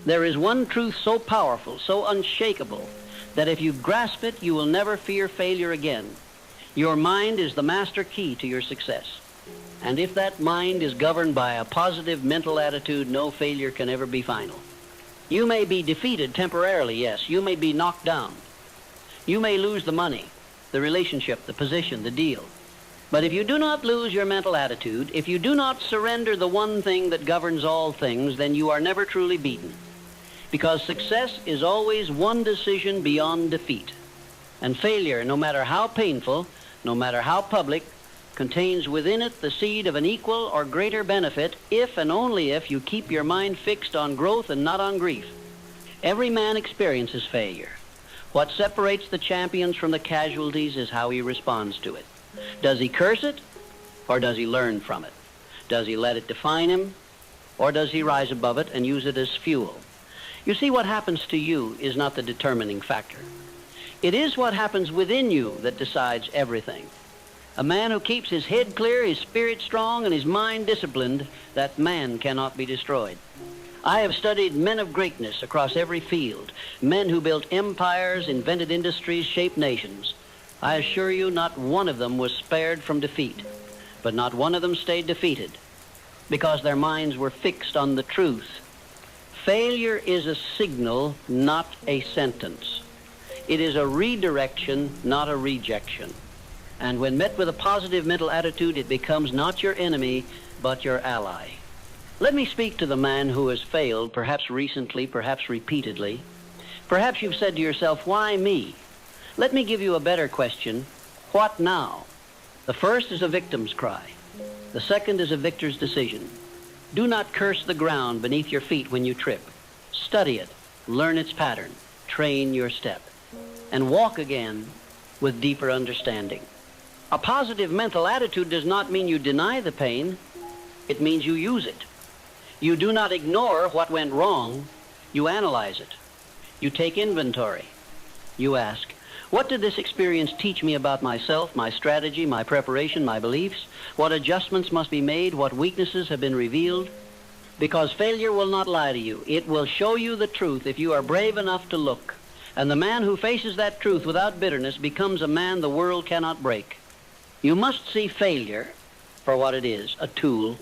There is one truth so powerful, so unshakable, that if you grasp it, you will never fear failure again. Your mind is the master key to your success. And if that mind is governed by a positive mental attitude, no failure can ever be final. You may be defeated temporarily, yes. You may be knocked down. You may lose the money, the relationship, the position, the deal. But if you do not lose your mental attitude, if you do not surrender the one thing that governs all things, then you are never truly beaten. Because success is always one decision beyond defeat. And failure, no matter how painful, no matter how public, contains within it the seed of an equal or greater benefit if and only if you keep your mind fixed on growth and not on grief. Every man experiences failure. What separates the champions from the casualties is how he responds to it. Does he curse it, or does he learn from it? Does he let it define him, or does he rise above it and use it as fuel? You see, what happens to you is not the determining factor. It is what happens within you that decides everything. A man who keeps his head clear, his spirit strong, and his mind disciplined, that man cannot be destroyed. I have studied men of greatness across every field, men who built empires, invented industries, shaped nations. I assure you, not one of them was spared from defeat, but not one of them stayed defeated, because their minds were fixed on the truth. Failure is a signal, not a sentence. It is a redirection, not a rejection. And when met with a positive mental attitude, it becomes not your enemy, but your ally. Let me speak to the man who has failed, perhaps recently, perhaps repeatedly. Perhaps you've said to yourself, why me? Let me give you a better question. What now? The first is a victim's cry. The second is a victor's decision. Do not curse the ground beneath your feet when you trip. Study it, learn its pattern, train your step, and walk again with deeper understanding. A positive mental attitude does not mean you deny the pain. It means you use it. You do not ignore what went wrong. You analyze it. You take inventory. You ask, what did this experience teach me about myself, my strategy, my preparation, my beliefs? What adjustments must be made? What weaknesses have been revealed? Because failure will not lie to you. It will show you the truth if you are brave enough to look. And the man who faces that truth without bitterness becomes a man the world cannot break. You must see failure for what it is, a tool,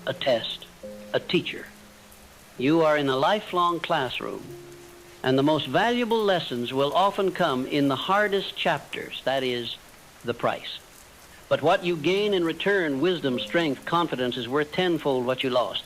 a test, a teacher. You are in a lifelong classroom, and the most valuable lessons will often come in the hardest chapters, that is, the price. But what you gain in return, wisdom, strength, confidence, is worth tenfold what you lost.